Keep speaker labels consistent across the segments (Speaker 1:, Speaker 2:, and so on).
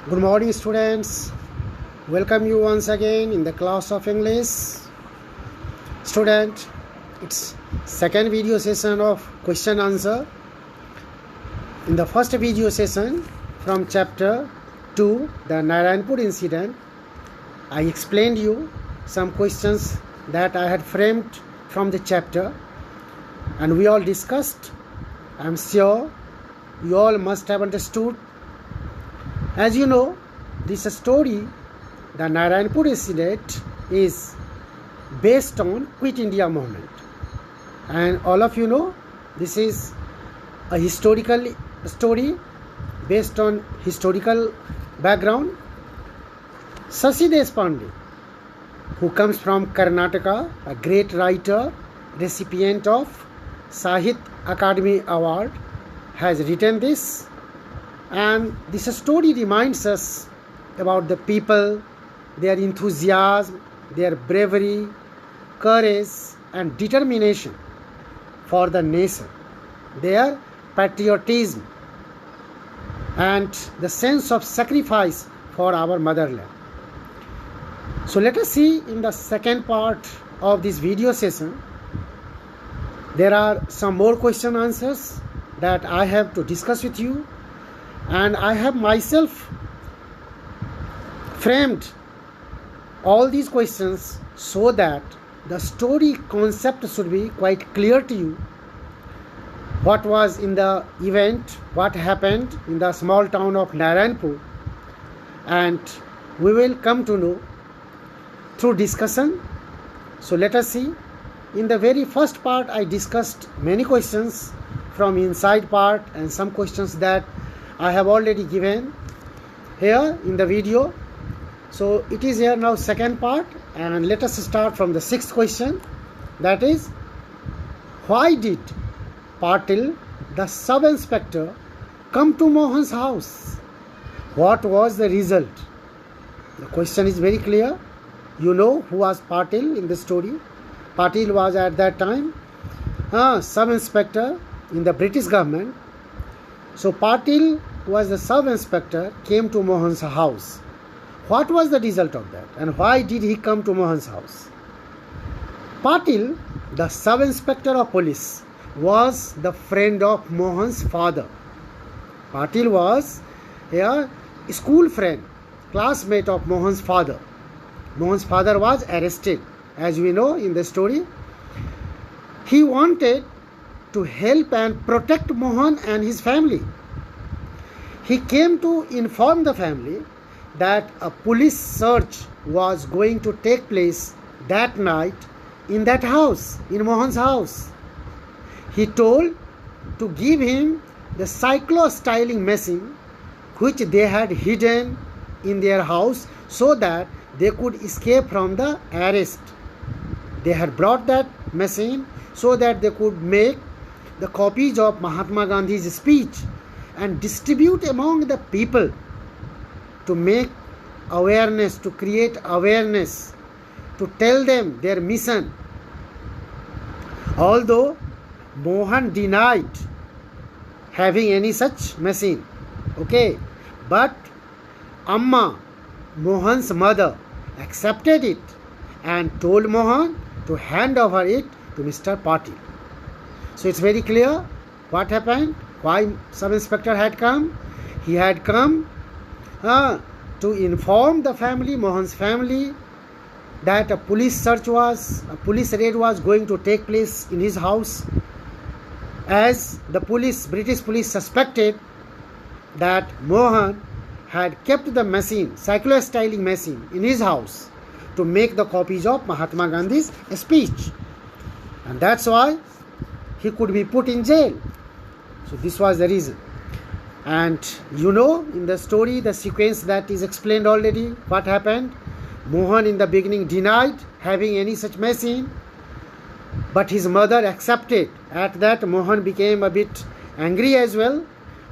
Speaker 1: Good morning, students. Welcome you once again in the class of English. Student, it's second video session of question answer. In the first video session from chapter 2, the Narayanpur incident, I explained you some questions that I had framed from the chapter and we all discussed. I am sure you all must have understood. As you know, this story, the Narayanpur incident, is based on Quit India movement. And all of you know, this is a historical story based on historical background. Shashi Deshpande, who comes from Karnataka, a great writer, recipient of Sahitya Akademi Award, has written this. And this story reminds us about the people, their enthusiasm, their bravery, courage and determination for the nation, their patriotism and the sense of sacrifice for our motherland. So let us see in the second part of this video session. There are some more question answers that I have to discuss with you. And I have myself framed all these questions so that the story concept should be quite clear to you. What was in the event, what happened in the small town of Narayanpur, and we will come to know through discussion. So let us see. In the very first part, I discussed many questions from inside part and some questions that I have already given here in the video. So it is here now second part, and let us start from the sixth question, that is, why did Patil, the sub-inspector, come to Mohan's house? What was the result? The question is very clear. You know who was Patil in the story. Patil was at that time sub-inspector in the British government. So Patil was the sub-inspector, came to Mohan's house. What was the result of that and why did he come to Mohan's house? Patil, the sub-inspector of police, was the friend of Mohan's father. Patil was a school friend, classmate of Mohan's father. Mohan's father was arrested, as we know in the story. He wanted to help and protect Mohan and his family. He came to inform the family that a police search was going to take place that night in that house, in Mohan's house. He told to give him the cyclo-styling machine which they had hidden in their house so that they could escape from the arrest. They had brought that machine so that they could make the copies of Mahatma Gandhi's speech and distribute among the people to make awareness, to create awareness, to tell them their mission. Although Mohan denied having any such machine, but Amma, Mohan's mother, accepted it and told Mohan to hand over it to Mr. Patil. So it's very clear what happened, why sub-inspector had come. He had come to inform the family, Mohan's family, that a police raid was going to take place in his house, as the British police suspected that Mohan had kept the machine, cyclo-styling machine, in his house to make the copies of Mahatma Gandhi's speech. And that's why he could be put in jail. So this was the reason. And you know in the story, the sequence that is explained already, what happened. Mohan in the beginning denied having any such machine, but his mother accepted. At that, Mohan became a bit angry as well,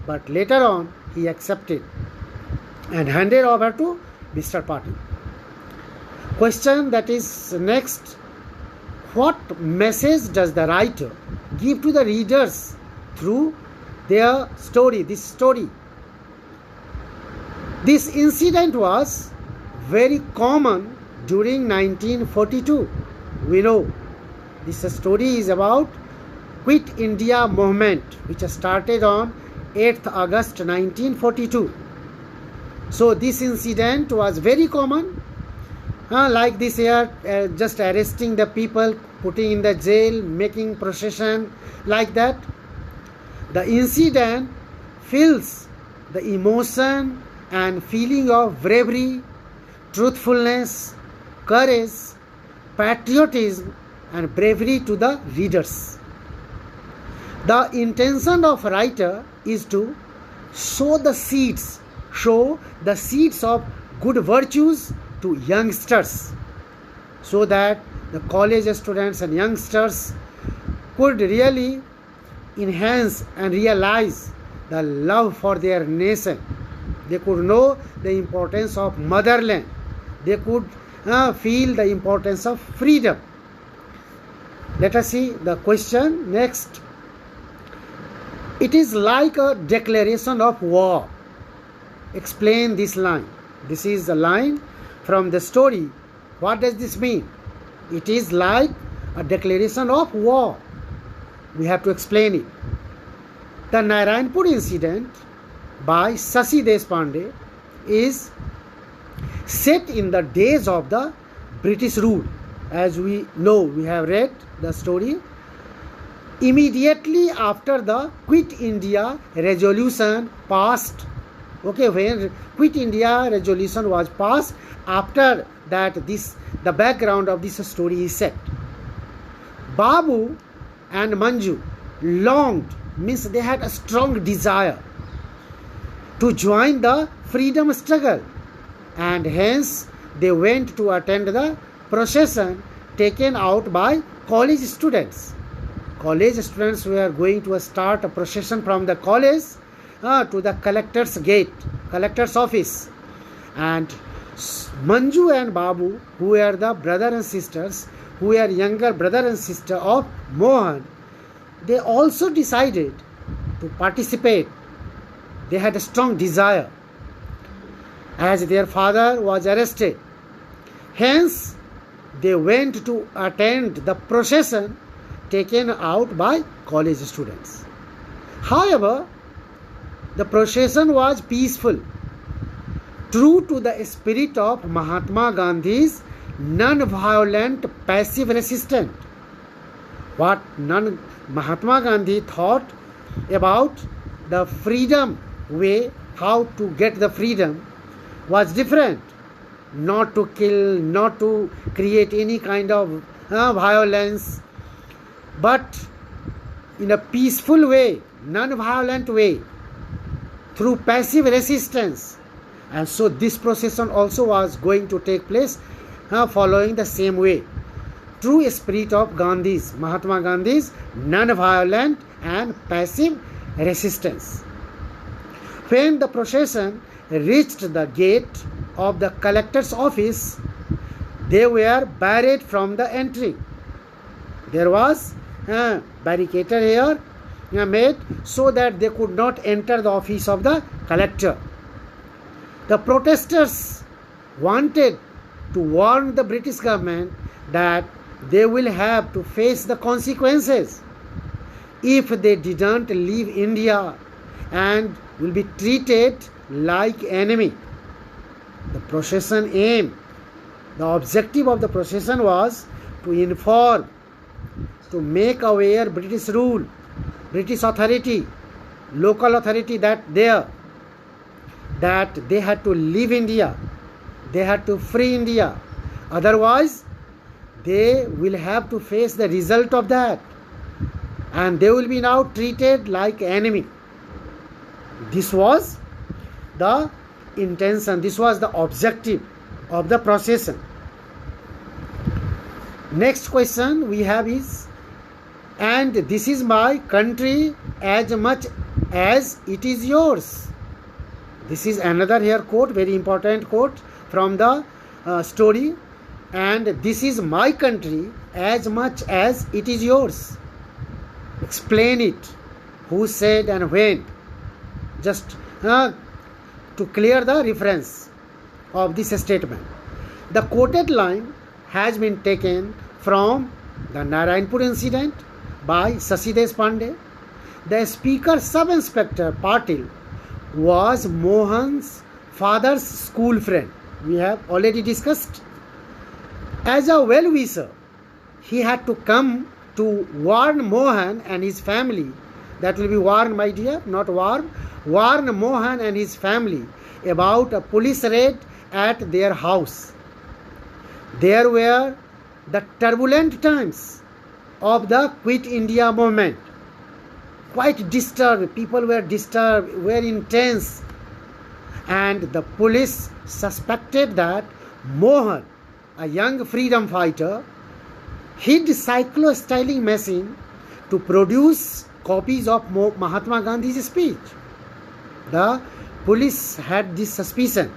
Speaker 1: but later on he accepted and handed over to Mr. Patil. Question that is next, what message does the writer give to the readers through their story, this story? This incident was very common during 1942. We know this story is about Quit India movement, which started on 8th August 1942. So this incident was very common, like this here, just arresting the people, putting in the jail, making procession, like that. The incident feels the emotion and feeling of bravery, truthfulness, courage, patriotism and bravery to the readers. The intention of writer is to sow the seeds of good virtues to youngsters, so that the college students and youngsters could really enhance and realize the love for their nation. They could know the importance of motherland. They could feel the importance of freedom. Let us see the question next. It is like a declaration of war. Explain this line. This is the line from the story. What does this mean? It is like a declaration of war. We have to explain it. The Narayanpur incident by Shashi Deshpande is set in the days of the British rule. As we know, we have read the story. Immediately after the Quit India resolution passed, when Quit India resolution was passed, after that the background of this story is set. Babu and Manju longed, means they had a strong desire to join the freedom struggle, and hence they went to attend the procession taken out by college students. College students were going to start a procession from the college to the collector's gate, collector's office. And Manju and Babu, who were the brother and sisters, who were younger brother and sister of Mohan, they also decided to participate. They had a strong desire, as their father was arrested. Hence, they went to attend the procession taken out by college students. However, the procession was peaceful, true to the spirit of Mahatma Gandhi's non-violent passive resistance. What Mahatma Gandhi thought about the freedom way, how to get the freedom, was different. Not to kill, not to create any kind of violence, but in a peaceful way, non-violent way, through passive resistance. And so this procession also was going to take place following the same way. True spirit of Mahatma Gandhi's non-violent and passive resistance. When the procession reached the gate of the collector's office, they were barred from the entry. There was a barricade here made so that they could not enter the office of the collector. The protesters wanted to warn the British government that they will have to face the consequences if they didn't leave India and will be treated like enemy. The procession aim, the objective of the procession was to inform, to make aware British rule, British authority, local authority that they had to leave India, they had to free India. Otherwise, they will have to face the result of that, and they will be now treated like enemy. This was the intention, this was the objective of the procession. Next question we have is, and this is my country as much as it is yours. This is another here quote, very important quote from the story. And this is my country as much as it is yours. Explain it. Who said and when? Just to clear the reference of this statement. The quoted line has been taken from the Narayanpur incident by Shashi Deshpande. The speaker, Sub-Inspector Patil, was Mohan's father's school friend. We have already discussed. As a well-wisher, he had to come to warn Mohan and his family. That will be warn, my dear, not warn. Warn Mohan and his family about a police raid at their house. There were the turbulent times of the Quit India movement. Quite disturbed, people were disturbed, were intense, and the police suspected that Mohan, a young freedom fighter, hid cyclo-styling machine to produce copies of Mahatma Gandhi's speech. The police had this suspicion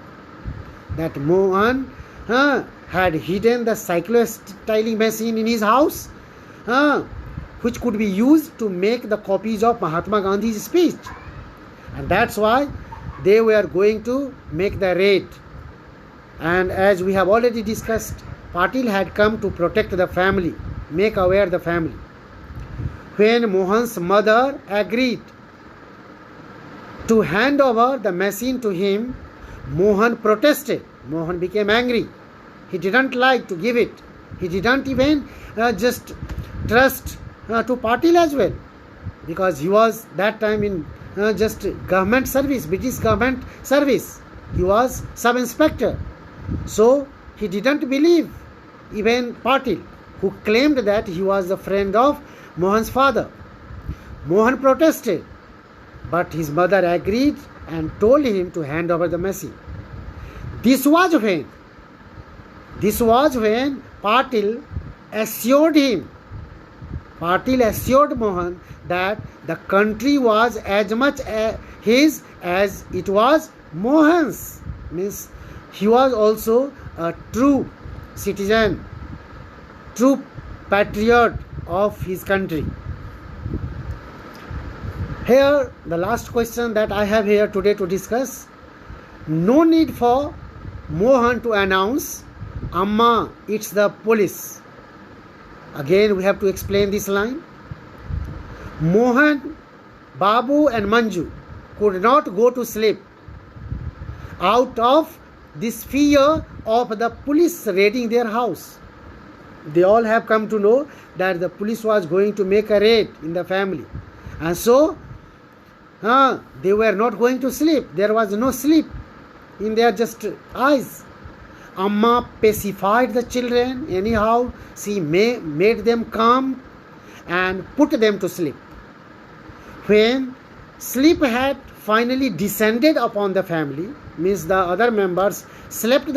Speaker 1: that Mohan had hidden the cyclo-styling machine in his house, which could be used to make the copies of Mahatma Gandhi's speech. And that's why they were going to make the raid. And as we have already discussed, Patil had come to protect the family, make aware the family. When Mohan's mother agreed to hand over the machine to him, Mohan protested. Mohan became angry. He didn't like to give it. He didn't even just trust to Patil as well, because he was that time in just government service, British government service. He was sub-inspector. So he didn't believe even Patil, who claimed that he was a friend of Mohan's father. Mohan protested, but his mother agreed and told him to hand over the machine. This was when Patil assured Mohan that the country was as much his as it was Mohan's. Means he was also a true citizen, true patriot of his country. Here, the last question that I have here today to discuss. No need for Mohan to announce, "Amma, it's the police." Again, we have to explain this line. Mohan, Babu and Manju could not go to sleep out of this fear of the police raiding their house. They all have come to know that the police was going to make a raid in the family. And so, they were not going to sleep. There was no sleep in their just eyes. Amma pacified the children anyhow. She made them calm and put them to sleep. When sleep had finally descended upon the family, means the other members slept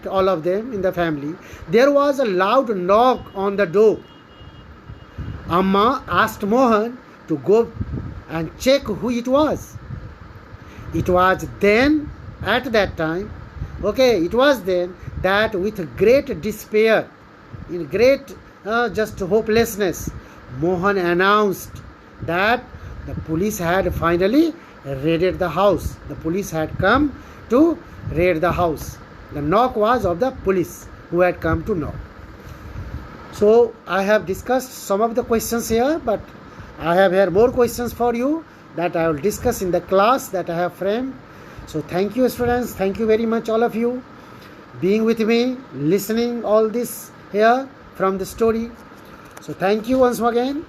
Speaker 1: all of them in the family, there was a loud knock on the door. Amma asked Mohan to go and check who it was. It was then, at that time, that with great despair, in great just hopelessness, Mohan announced that the police had finally raided the house. The police had come to raid the house. The knock was of the police who had come to knock. So I have discussed some of the questions here, but I have here more questions for you that I will discuss in the class that I have framed. So thank you, students. Thank you very much, all of you, being with me, listening all this here from the story. So thank you once again.